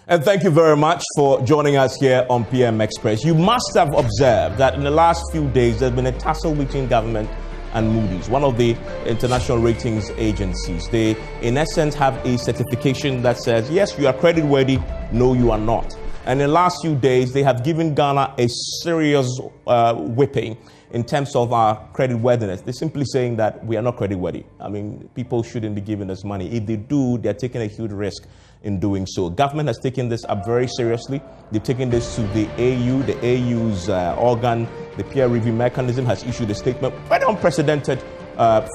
And thank you very much for joining us here on PM Express. You must have observed that in the last few days, there's been a tussle between government and Moody's, one of the international ratings agencies. They, in essence, have a certification that says, yes, you are credit worthy, no, you are not. And in the last few days, they have given Ghana a serious whipping in terms of our credit worthiness. They're simply saying that we are not credit worthy. I mean, people shouldn't be giving us money. If they do, they're taking a huge risk in doing so. Government has taken this up very seriously. They've taken this to the AU. The AU's organ, the peer review mechanism, has issued a statement. Very unprecedented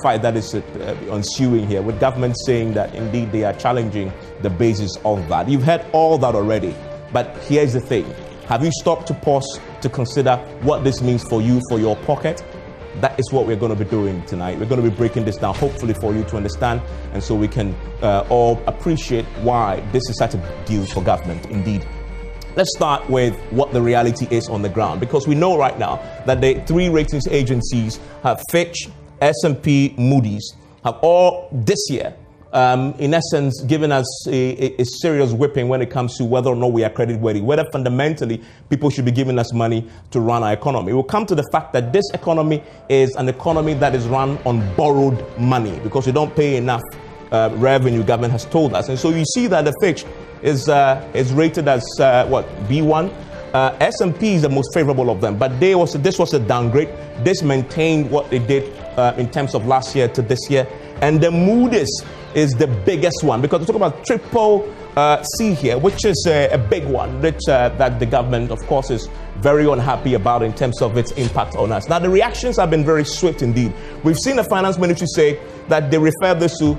fight that is ensuing here, with government saying that indeed they are challenging the basis of that. You've heard all that already, but here's the thing. Have you stopped to pause to consider what this means for you, for your pocket? That is what we're going to be doing tonight. We're going to be breaking this down, hopefully for you to understand, and so we can all appreciate why this is such a big deal for government, indeed. Let's start with what the reality is on the ground, because we know right now that the three ratings agencies, Fitch, S&P, Moody's, have all this year, in essence, given us a serious whipping when it comes to whether or not we are credit worthy, whether fundamentally people should be giving us money to run our economy. We'll come to the fact that this economy is an economy that is run on borrowed money because we don't pay enough revenue, government has told us. And so you see that the Fitch is rated as B1. S&P is the most favorable of them, but this was a downgrade. This maintained what they did in terms of last year to this year. And the Moody's is the biggest one, because we talk about triple C here, which is a big one, which that the government, of course, is very unhappy about in terms of its impact on us. Now, the reactions have been very swift indeed. We've seen the finance ministry say that they refer this to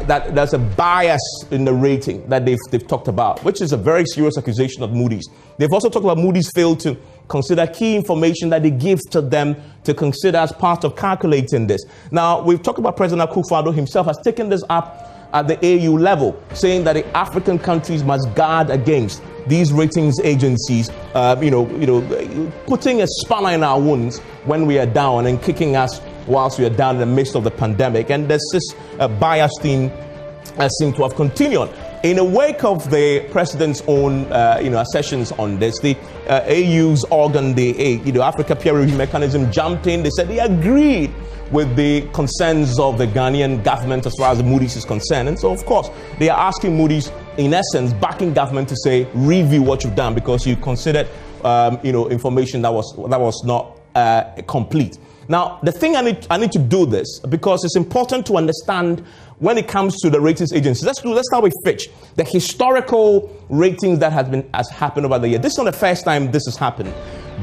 that there's a bias in the rating that they've talked about, which is a very serious accusation of Moody's. They've also talked about Moody's failed to consider key information that they give to them to consider as part of calculating this. Now, we've talked about President Akufo-Addo himself has taken this up at the AU level, saying that the African countries must guard against these ratings agencies, putting a spanner in our wounds when we are down and kicking us whilst we are down in the midst of the pandemic. And there's this bias theme seems to have continued. In the wake of the president's own, assertions on this, the AU's organ, the Africa Peer Review Mechanism, jumped in. They said they agreed with the concerns of the Ghanaian government as far as Moody's is concerned. And so, of course, they are asking Moody's, in essence, backing government to say, review what you've done because you considered, information that was not complete. Now, the thing I need to do this because it's important to understand when it comes to the ratings agencies. Let's start with Fitch. The historical ratings that has happened over the year. This is not the first time this has happened.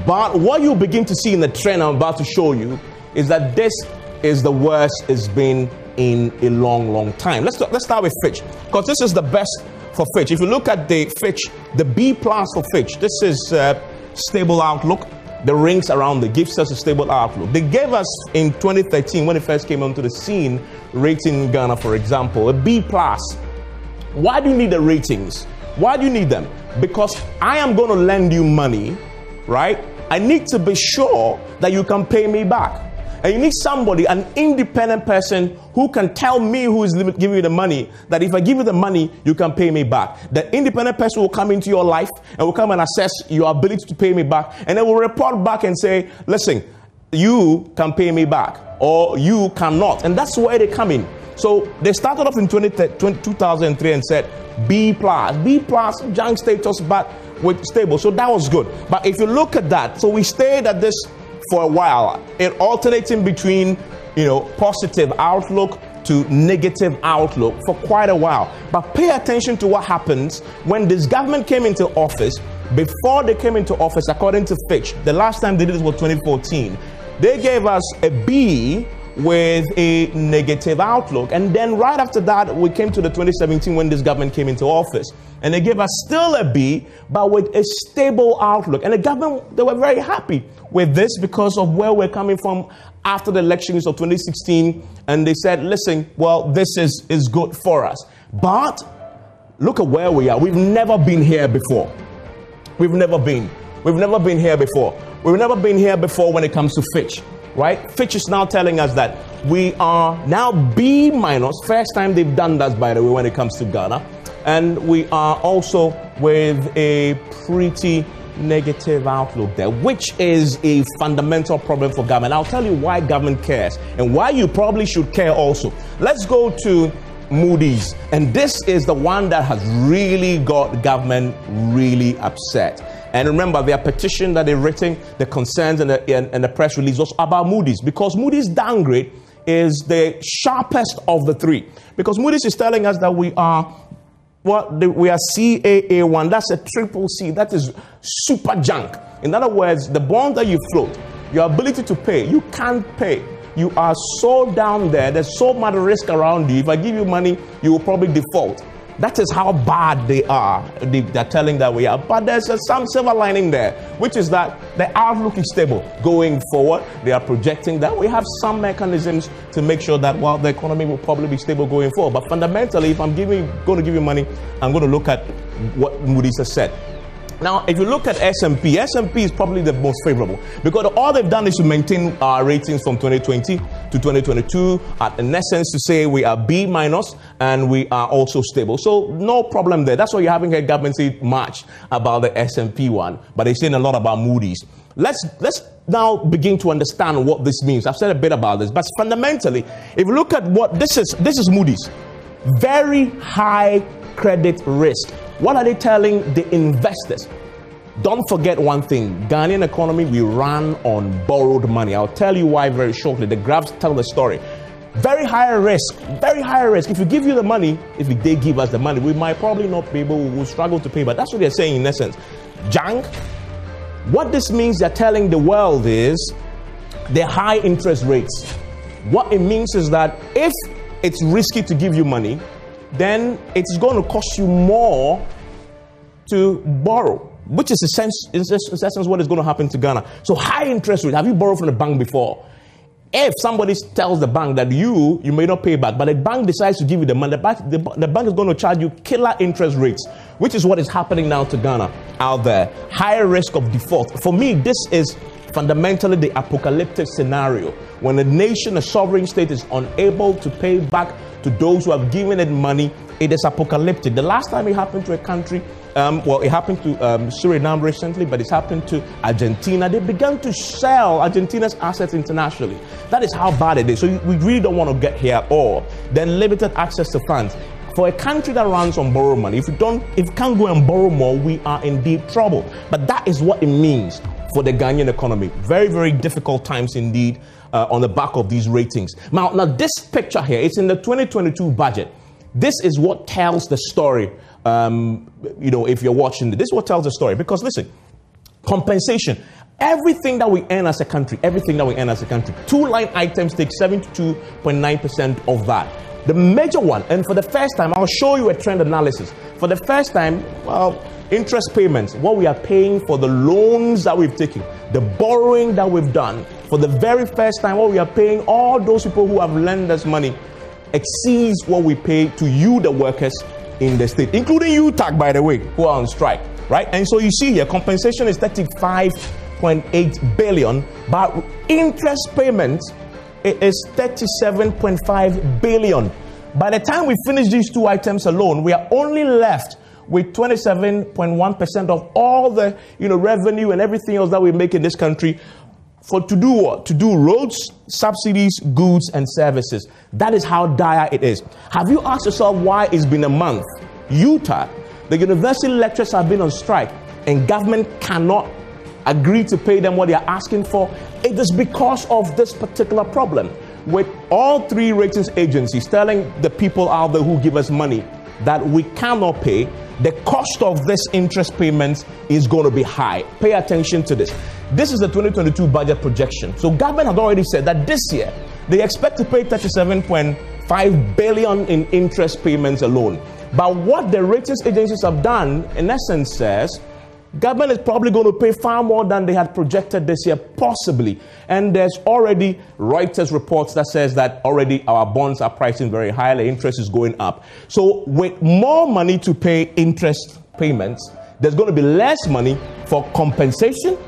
But what you begin to see in the trend I'm about to show you is that this is the worst it's been in a long, long time. Let's start with Fitch, because this is the best for Fitch. If you look at the Fitch, the B+ for Fitch, this is stable outlook. The rings around it gives us a stable outlook. They gave us in 2013, when it first came onto the scene, rating Ghana, for example, a B+. Why do you need the ratings? Why do you need them? Because I am going to lend you money, right? I need to be sure that you can pay me back. And you need somebody, an independent person, who can tell me who is giving you the money, that if I give you the money, you can pay me back. The independent person will come into your life and will come and assess your ability to pay me back. And then will report back and say, listen, you can pay me back or you cannot. And that's where they come in. So they started off in 2003 and said B+, junk status, but with stable. So that was good. But if you look at that, so we stayed at this for a while, it alternating between, positive outlook to negative outlook for quite a while. But pay attention to what happens when this government came into office. Before they came into office, according to Fitch, the last time they did this was 2014. They gave us a B with a negative outlook. And then right after that, we came to the 2017 when this government came into office. And they gave us still a B, but with a stable outlook. And the government, they were very happy with this because of where we're coming from after the elections of 2016. And they said, listen, well, this is good for us. But look at where we are. We've never been here before. We've never been here before. We've never been here before when it comes to Fitch. Right? Fitch is now telling us that we are now B-. First time they've done that, by the way, when it comes to Ghana. And we are also with a pretty negative outlook there, which is a fundamental problem for government. I'll tell you why government cares and why you probably should care also. Let's go to Moody's, and this is the one that has really got government really upset. And remember, their petition that they've written, the concerns and the press release was about Moody's, because Moody's downgrade is the sharpest of the three. Because Moody's is telling us that we are we are CAA1, that's a triple C, that is super junk. In other words, the bond that you float, your ability to pay, you can't pay. You are so down there, there's so much risk around you. If I give you money, you will probably default. That is how bad they are. They're telling that we are. But there's some silver lining there, which is that the outlook is stable. Going forward, they are projecting that we have some mechanisms to make sure that, well, the economy will probably be stable going forward. But fundamentally, if I'm going to give you money, I'm going to look at what Moody's has said. Now, if you look at S&P is probably the most favorable, because all they've done is to maintain our ratings from 2020 to 2022, in essence to say we are B minus and we are also stable. So no problem there. That's why you haven't heard government say much about the S&P one, but they're saying a lot about Moody's. Let's now begin to understand what this means. I've said a bit about this, but fundamentally, if you look at what this is Moody's, very high credit risk. What are they telling the investors? Don't forget one thing. Ghanaian economy, we run on borrowed money. I'll tell you why very shortly. The graphs tell the story. Very high risk, very high risk. If we give you the money, if they give us the money, we might probably not be able, we will struggle to pay. But that's what they're saying in essence. Junk. What this means they're telling the world is the high interest rates. What it means is that if it's risky to give you money, then it's going to cost you more to borrow, which is in essence what is going to happen to Ghana. So high interest rate. Have you borrowed from the bank before? If somebody tells the bank that you may not pay back, but the bank decides to give you the money, the bank is going to charge you killer interest rates, which is what is happening now to Ghana out there. Higher risk of default. For me, this is fundamentally the apocalyptic scenario. When a nation, a sovereign state is unable to pay back to those who have given it money, it is apocalyptic. The last time it happened to a country, it happened to Suriname recently, but it's happened to Argentina. They began to sell Argentina's assets internationally. That is how bad it is. So we really don't want to get here at all. Then limited access to funds. For a country that runs on borrowed money, if you can't go and borrow more, we are in deep trouble. But that is what it means for the Ghanaian economy. Very, very difficult times indeed on the back of these ratings. Now this picture here, it's in the 2022 budget. This is what tells the story. If you're watching this is what tells the story. Because listen, compensation, everything that we earn as a country, two line items take 72.9% of that. The major one, and for the first time, I'll show you a trend analysis. For the first time, interest payments, what we are paying for the loans that we've taken, the borrowing that we've done, for the very first time, what we are paying all those people who have lent us money exceeds what we pay to you, the workers in the state, including you, TAG, by the way, who are on strike, right? And so you see here, compensation is 35.8 billion, but interest payments is 37.5 billion. By the time we finish these two items alone, we are only left with 27.1% of all the revenue and everything else that we make in this country to do what? To do roads, subsidies, goods, and services. That is how dire it is. Have you asked yourself why it's been a month? Utah, the university lecturers have been on strike, and government cannot agree to pay them what they are asking for. It is because of this particular problem, with all three ratings agencies telling the people out there who give us money that we cannot pay. The cost of this interest payments is going to be high. Pay attention to this. This is the 2022 budget projection. So government has already said that this year they expect to pay 37.5 billion in interest payments alone. But what the ratings agencies have done, in essence, says government is probably going to pay far more than they had projected this year, possibly. And there's already Reuters reports that says that already our bonds are pricing very highly, interest is going up. So with more money to pay interest payments, there's going to be less money for compensation,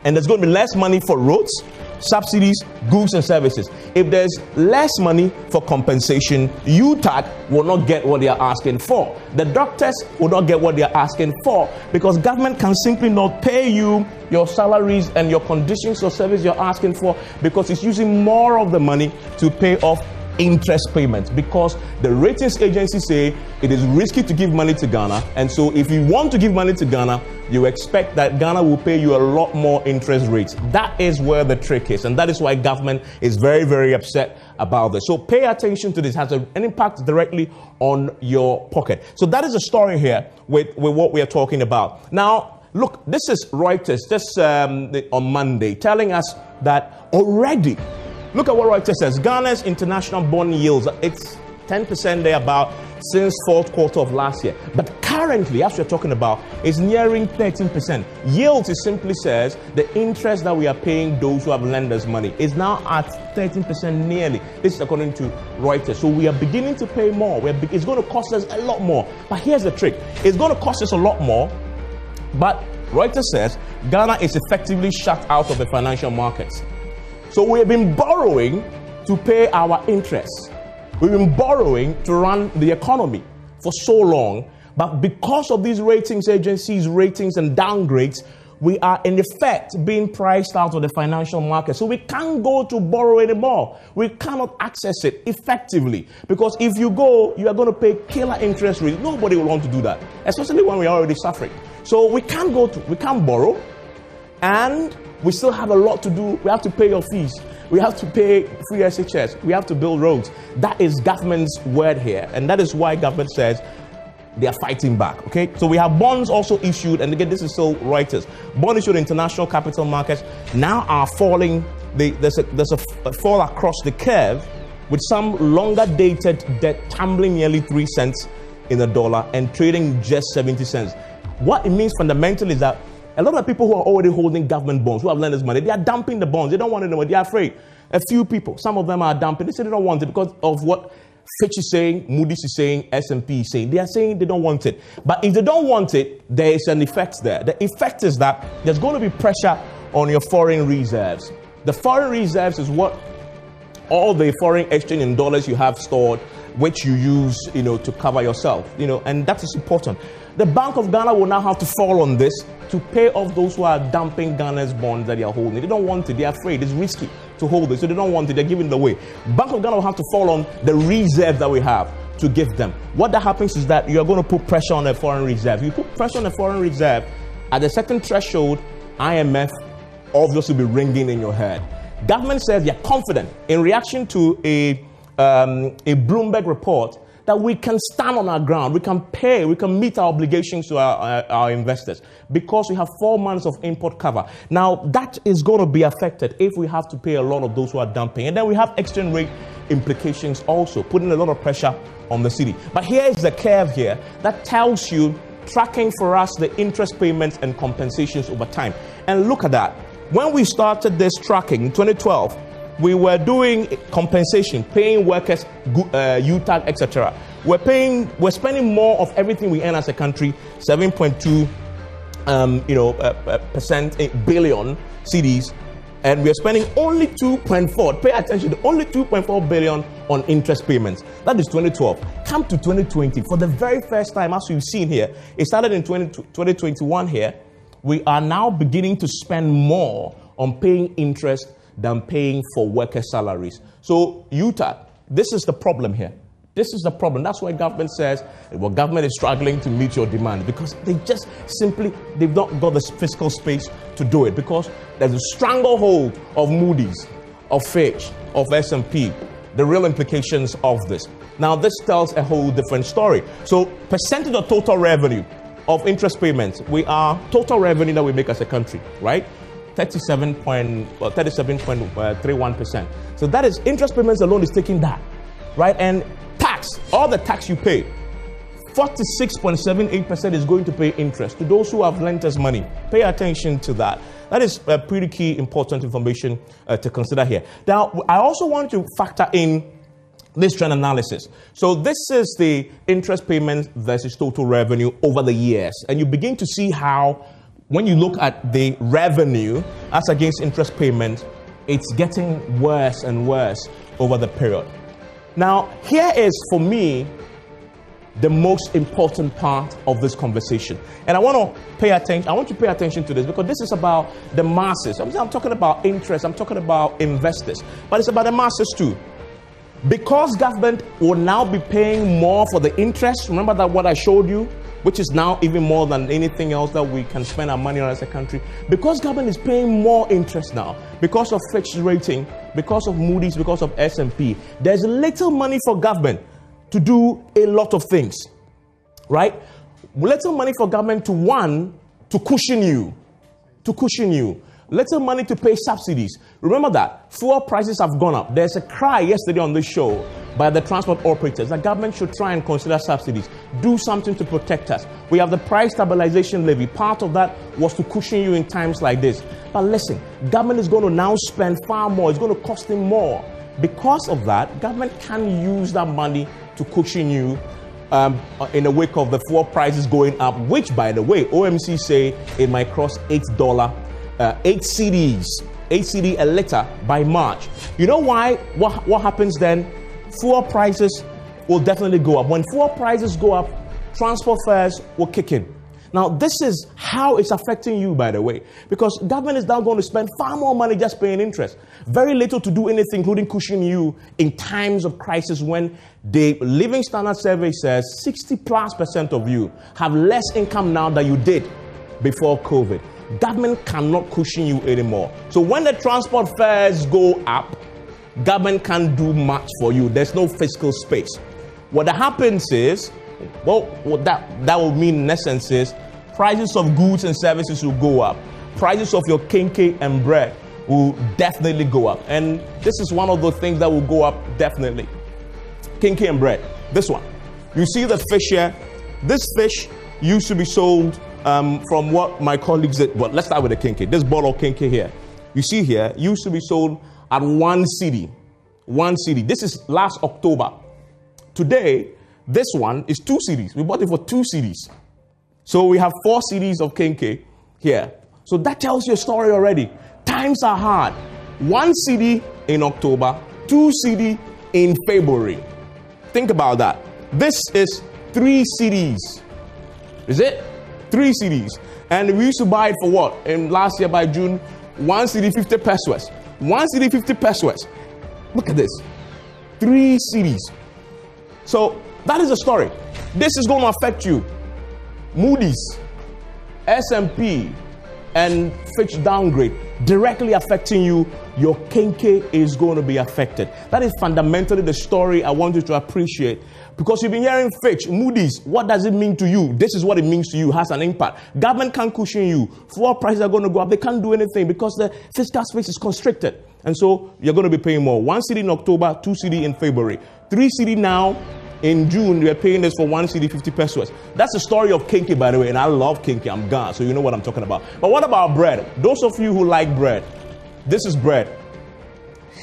and there's going to be less money for roads, subsidies, goods and services. If there's less money for compensation, UTAG will not get what they are asking for. The doctors will not get what they are asking for because government can simply not pay you your salaries and your conditions of service you're asking for because it's using more of the money to pay off interest payments, because the ratings agencies say it is risky to give money to Ghana, and so if you want to give money to Ghana, you expect that Ghana will pay you a lot more interest rates. That is where the trick is, and that is why government is very, very upset about this. So pay attention to this. It has an impact directly on your pocket. So that is the story here with what we are talking about. Now, look, this is Reuters just on Monday telling us that already. Look at what Reuters says. Ghana's international bond yields, it's 10% there about since fourth quarter of last year. But currently, as we're talking about, it's nearing 13%. Yields, it simply says the interest that we are paying those who have lent us money is now at 13% nearly. This is according to Reuters. So we are beginning to pay more. It's going to cost us a lot more. But here's the trick. It's going to cost us a lot more. But Reuters says Ghana is effectively shut out of the financial markets. So we have been borrowing to pay our interests. We've been borrowing to run the economy for so long. But because of these ratings agencies, ratings and downgrades, we are in effect being priced out of the financial market. So we can't go to borrow anymore. We cannot access it effectively. Because if you go, you are going to pay killer interest rates. Nobody will want to do that, especially when we are already suffering. So we can't borrow, and we still have a lot to do. We have to pay your fees. We have to pay free SHS. We have to build roads. That is government's word here. And that is why government says they are fighting back. Okay. So we have bonds also issued. And again, this is still Reuters. Bond issued in international capital markets now are falling. There's a fall across the curve with some longer dated debt tumbling nearly 3 cents in the dollar and trading just 70 cents. What it means fundamentally is that a lot of people who are already holding government bonds, who have lent us money, they are dumping the bonds. They don't want it anymore. They are afraid. A few people, some of them are dumping. They say they don't want it because of what Fitch is saying, Moody's is saying, S&P is saying. They are saying they don't want it. But if they don't want it, there is an effect there. The effect is that there's going to be pressure on your foreign reserves. The foreign reserves is what all the foreign exchange in dollars you have stored, which you use, to cover yourself, and that is important. The Bank of Ghana will now have to fall on this to pay off those who are dumping Ghana's bonds that they are holding. They don't want it. They are afraid. It's risky to hold it. So they don't want it. They're giving it away. Bank of Ghana will have to fall on the reserve that we have to give them. What that happens is that you are going to put pressure on the foreign reserve. You put pressure on the foreign reserve, at a certain threshold, IMF obviously will be ringing in your head. Government says they're confident in reaction to a Bloomberg report that we can stand on our ground, we can pay, we can meet our obligations to our investors because we have 4 months of import cover. Now, that is going to be affected if we have to pay a lot of those who are dumping. And then we have exchange rate implications also, putting a lot of pressure on the city. But here is the curve here that tells you, tracking for us, the interest payments and compensations over time. And look at that. When we started this tracking in 2012, we were doing compensation, paying workers, UTAG, etc. We're spending more of everything we earn as a country, 7.2 billion cedis, and we're spending only 2.4. Pay attention, only 2.4 billion on interest payments. That is 2012. Come to 2020, for the very first time, as we've seen here, it started in 2021 here. We are now beginning to spend more on paying interest than paying for worker salaries. So, UTAG, this is the problem here. This is the problem. That's why government says, well, government is struggling to meet your demand because they've not got the fiscal space to do it because there's a stranglehold of Moody's, of Fitch, of S&P, the real implications of this. Now, this tells a whole different story. So, percentage of total revenue of interest payments, total revenue that we make as a country, right? 37.31%. So that is interest payments alone is taking that, right? And tax, all the tax you pay, 46.78% is going to pay interest to those who have lent us money. Pay attention to that. That is a pretty key, important information to consider here. Now, I also want to factor in this trend analysis. So this is the interest payments versus total revenue over the years. And you begin to see how, when you look at the revenue as against interest payments, it's getting worse and worse over the period. Now, here is, for me, the most important part of this conversation. And I want to pay attention. I want you to pay attention to this, because this is about the masses. I'm talking about interest. I'm talking about investors. But it's about the masses too. Because government will now be paying more for the interest. Remember that what I showed you, which is now even more than anything else that we can spend our money on as a country. Because government is paying more interest now, because of Fitch's rating, because of Moody's, because of S&P, there's little money for government to do a lot of things, right? Little money for government to cushion you. Little money to pay subsidies. Remember that fuel prices have gone up. There's a cry yesterday on this show by the transport operators that government should try and consider subsidies. Do something to protect us. We have the price stabilization levy. Part of that was to cushion you in times like this. But listen, government is going to now spend far more. It's going to cost them more. Because of that, government can use that money to cushion you in the wake of the fuel prices going up, which, by the way, OMC say it might cross $8, 8 cedi a liter by March. You know why? What happens then? Fuel prices will definitely go up. When fuel prices go up, transport fares will kick in. Now, this is how it's affecting you, by the way, because government is now going to spend far more money just paying interest. Very little to do anything, including cushioning you in times of crisis, when the Living Standard Survey says 60+% of you have less income now than you did before COVID. Government cannot cushion you anymore. So when the transport fares go up, government can't do much for you. There's no fiscal space. What happens is, what that will mean in essence is prices of goods and services will go up. Prices of your kenkey and bread will definitely go up. And this is one of the things that will go up definitely. Kenkey and bread. This one. You see the fish here? This fish used to be sold from what my colleagues said. Well, let's start with the kenkey. This bottle of kenkey here. You see here, used to be sold at 1 cedi. 1 cedi. This is last October. Today, this one is 2 cedis. We bought it for 2 cedis. So we have 4 cedis of kenkey here. So that tells you a story already. Times are hard. 1 cedi in October, 2 cedi in February. Think about that. This is 3 cedis. Is it? 3 cedis. And we used to buy it for what? In last year by June, 1 cedi 50 pesos. 1 cedi 50 pesos. Look at this. 3 cedis. So that is the story. This is going to affect you. Moody's, S&P, and Fitch downgrade directly affecting you. Your kenkey is going to be affected. That is fundamentally the story I want you to appreciate, because you've been hearing Fitch, Moody's. What does it mean to you? This is what it means to you. It has an impact. Government can't cushion you. Fuel prices are going to go up. They can't do anything because the fiscal space is constricted. And so you're going to be paying more. 1 cedi in October, 2 cedi in February, 3 cedi now. In June, we are paying this for 1 cedi 50 pesos. That's the story of kenkey, by the way, and I love kenkey. I'm gone, so you know what I'm talking about. But what about bread? Those of you who like bread, this is bread.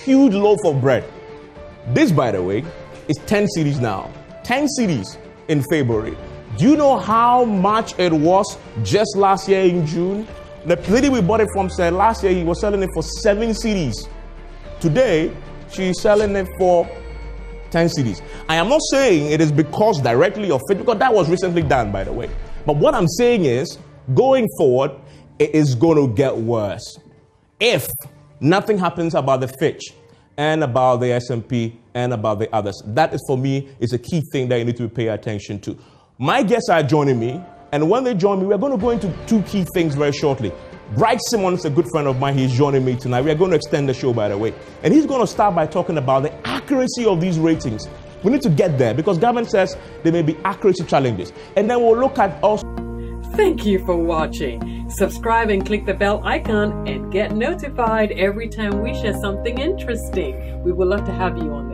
Huge loaf of bread. This, by the way, is 10 cedis now. 10 cedis in February. Do you know how much it was just last year in June? The lady we bought it from said last year he was selling it for 7 cedis. Today, she's selling it for 10 cedis. I am not saying it is because directly of it, because that was recently done, by the way. But what I'm saying is, going forward, it is going to get worse. If nothing happens about the Fitch and about the S&P and about the others. That is, for me, is a key thing that you need to pay attention to. My guests are joining me, and when they join me, we're going to go into 2 key things very shortly. Bright Simmons, a good friend of mine, he's joining me tonight. We are going to extend the show, by the way. And he's going to start by talking about the accuracy of these ratings. We need to get there because government says there may be accuracy challenges. And then we'll look at also. Thank you for watching. Subscribe and click the bell icon and get notified every time we share something interesting. We would love to have you on